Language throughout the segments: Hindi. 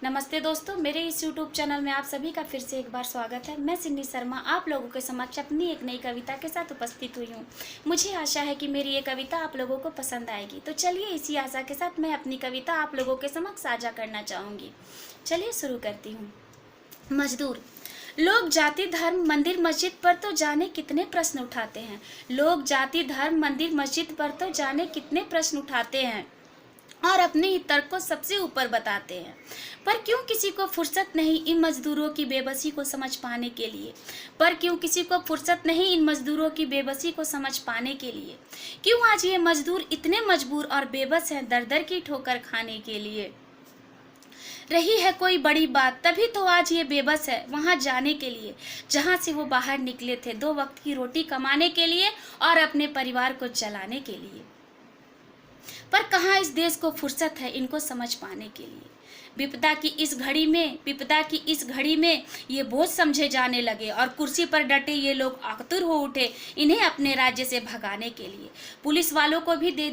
नमस्ते दोस्तों, मेरे इस YouTube चैनल में आप सभी का फिर से एक बार स्वागत है। मैं सिन्नी शर्मा आप लोगों के समक्ष अपनी एक नई कविता के साथ उपस्थित हुई हूँ। मुझे आशा है कि मेरी ये कविता आप लोगों को पसंद आएगी। तो चलिए इसी आशा के साथ मैं अपनी कविता आप लोगों के समक्ष साझा करना चाहूँगी। चलिए शुरू करती हूँ। मजदूर। लोग जाति धर्म मंदिर मस्जिद पर तो जाने कितने प्रश्न उठाते हैं। लोग जाति धर्म मंदिर मस्जिद पर तो जाने कितने प्रश्न उठाते हैं और अपने ही तर्क को सबसे ऊपर बताते हैं। पर क्यों किसी को फुर्सत नहीं इन मजदूरों की बेबसी को समझ पाने के लिए। पर क्यों किसी को फुर्सत नहीं इन मजदूरों की बेबसी को समझ पाने के लिए। क्यों आज ये मजदूर इतने मजबूर और बेबस हैं दर दर की ठोकर खाने के लिए। रही है कोई बड़ी बात तभी तो आज ये बेबस है वहां जाने के लिए जहां से वो बाहर निकले थे 2 वक्त की रोटी कमाने के लिए और अपने परिवार को चलाने के लिए। पर कहाँ इस देश को फुर्सत है इनको समझ पाने के लिए। विपदा की इस घड़ी में ये बोझ समझे जाने लगे और कुर्सी पर डटे ये लोग आतुर हो उठे इन्हें अपने राज्य से भगाने के लिए। पुलिस वालों को भी दे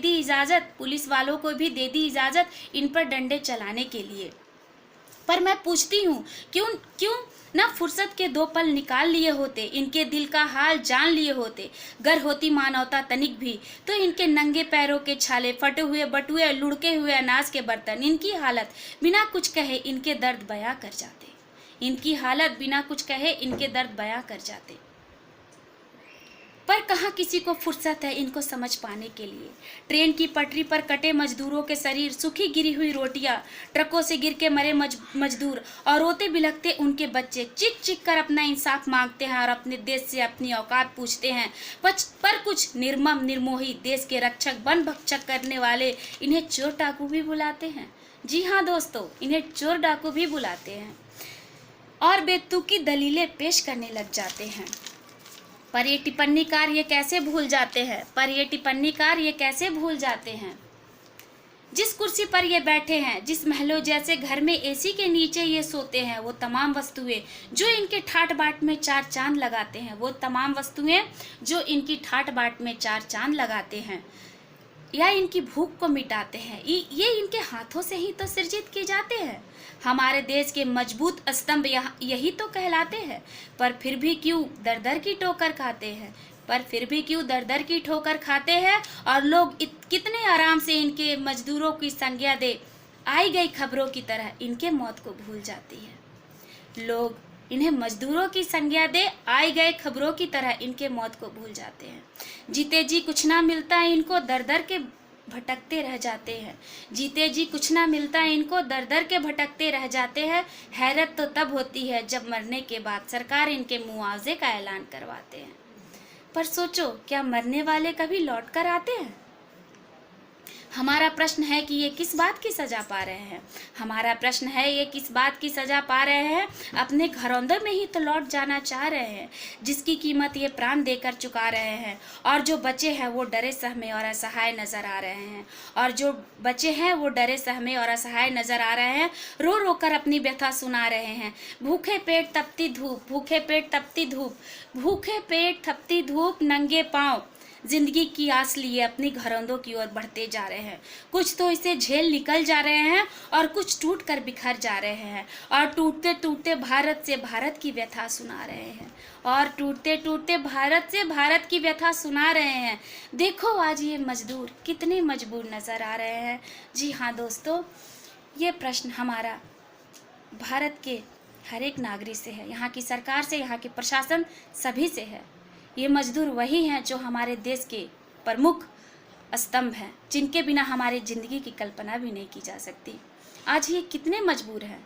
दी इजाजत इन पर डंडे चलाने के लिए। पर मैं पूछती हूँ क्यों क्यों ना फुर्सत के 2 पल निकाल लिए होते, इनके दिल का हाल जान लिए होते। गर होती मानवता तनिक भी तो इनके नंगे पैरों के छाले, फटे हुए बटुए, लुढ़के हुए अनाज के बर्तन, इनकी हालत बिना कुछ कहे इनके दर्द बयां कर जाते। पर कहाँ किसी को फुर्सत है इनको समझ पाने के लिए। ट्रेन की पटरी पर कटे मजदूरों के शरीर, सूखी गिरी हुई रोटियां, ट्रकों से गिर के मरे मजदूर और रोते बिलखते उनके बच्चे चिक चिक कर अपना इंसाफ मांगते हैं और अपने देश से अपनी औकात पूछते हैं। पर कुछ निर्मम निर्मोही देश के रक्षक बन भक्षक करने वाले इन्हें चोर डाकू भी बुलाते हैं। जी हाँ दोस्तों, इन्हें चोर डाकू भी बुलाते हैं और बेतुकी दलीलें पेश करने लग जाते हैं। पर ये टिप्पणीकार ये कैसे भूल जाते हैं जिस कुर्सी पर ये बैठे हैं, जिस महलों जैसे घर में एसी के नीचे ये सोते हैं, वो तमाम वस्तुएं जो इनके ठाट बाट में 4 चांद लगाते हैं या इनकी भूख को मिटाते हैं, ये इनके हाथों से ही तो सृजित किए जाते हैं। हमारे देश के मजबूत स्तंभ यही तो कहलाते हैं। पर फिर भी क्यों दर दर की ठोकर खाते हैं और लोग कितने आराम से इनके मजदूरों की संज्ञा दे आई गई खबरों की तरह इनके मौत को भूल जाती है। लोग इन्हें मजदूरों की संज्ञा दे आई गए खबरों की तरह इनके मौत को भूल जाते हैं। जीते जी कुछ ना मिलता है इनको दर दर के भटकते रह जाते हैं। हैरत तो तब होती है जब मरने के बाद सरकार इनके मुआवजे का ऐलान करवाते हैं। पर सोचो, क्या मरने वाले कभी लौट कर आते हैं? हमारा प्रश्न है कि ये किस बात की सजा पा रहे हैं। अपने घरौंदे में ही तो लौट जाना चाह रहे हैं, जिसकी कीमत ये प्राण देकर चुका रहे हैं। और जो बचे हैं वो डरे सहमे और असहाय नजर आ रहे हैं। रो रो कर अपनी व्यथा सुना रहे हैं। भूखे पेट तपती धूप नंगे पांव जिंदगी की आस लिए अपनी घरौंदों की ओर बढ़ते जा रहे हैं। कुछ तो इसे झेल निकल जा रहे हैं और कुछ टूट कर बिखर जा रहे हैं और टूटते टूटते भारत से भारत की व्यथा सुना रहे हैं। देखो आज ये मजदूर कितने मजबूर नजर आ रहे हैं। जी हाँ दोस्तों, ये प्रश्न हमारा भारत के हर एक नागरिक से है, यहाँ की सरकार से, यहाँ के प्रशासन सभी से है। ये मजदूर वही हैं जो हमारे देश के प्रमुख स्तंभ हैं, जिनके बिना हमारी ज़िंदगी की कल्पना भी नहीं की जा सकती। आज ये कितने मजबूर हैं।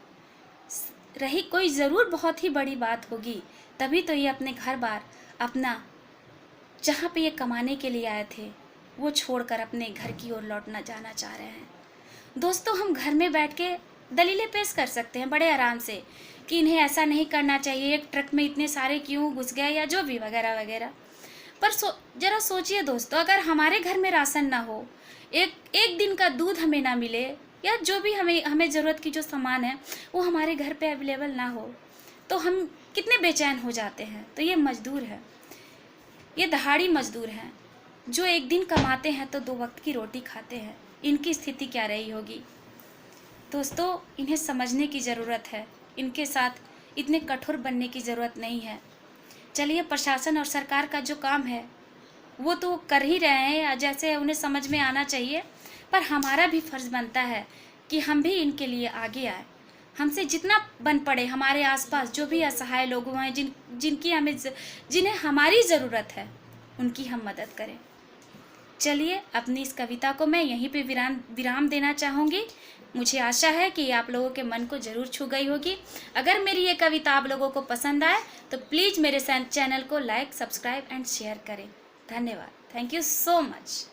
रही कोई ज़रूर बहुत ही बड़ी बात होगी तभी तो ये अपने घर बार अपना जहाँ पे ये कमाने के लिए आए थे वो छोड़कर अपने घर की ओर लौटना जाना चाह रहे हैं। दोस्तों, हम घर में बैठ के दलीलें पेश कर सकते हैं बड़े आराम से कि इन्हें ऐसा नहीं करना चाहिए, एक ट्रक में इतने सारे क्यों घुस गए या जो भी वगैरह वगैरह। पर जरा सोचिए दोस्तों, अगर हमारे घर में राशन ना हो, एक दिन का दूध हमें ना मिले या जो भी हमें ज़रूरत की जो सामान है वो हमारे घर पे अवेलेबल ना हो तो हम कितने बेचैन हो जाते हैं। तो ये मजदूर है, ये दहाड़ी मजदूर हैं जो एक दिन कमाते हैं तो 2 वक्त की रोटी खाते हैं। इनकी स्थिति क्या रही होगी। दोस्तों, इन्हें समझने की ज़रूरत है, इनके साथ इतने कठोर बनने की ज़रूरत नहीं है। चलिए, प्रशासन और सरकार का जो काम है वो तो कर ही रहे हैं, जैसे उन्हें समझ में आना चाहिए, पर हमारा भी फ़र्ज़ बनता है कि हम भी इनके लिए आगे आए। हमसे जितना बन पड़े, हमारे आसपास जो भी असहाय लोग हैं, जिन्हें हमारी ज़रूरत है, उनकी हम मदद करें। चलिए, अपनी इस कविता को मैं यहीं पे विराम देना चाहूँगी। मुझे आशा है कि आप लोगों के मन को ज़रूर छू गई होगी। अगर मेरी ये कविता आप लोगों को पसंद आए तो प्लीज़ मेरे चैनल को लाइक, सब्सक्राइब एंड शेयर करें। धन्यवाद। Thank you so much.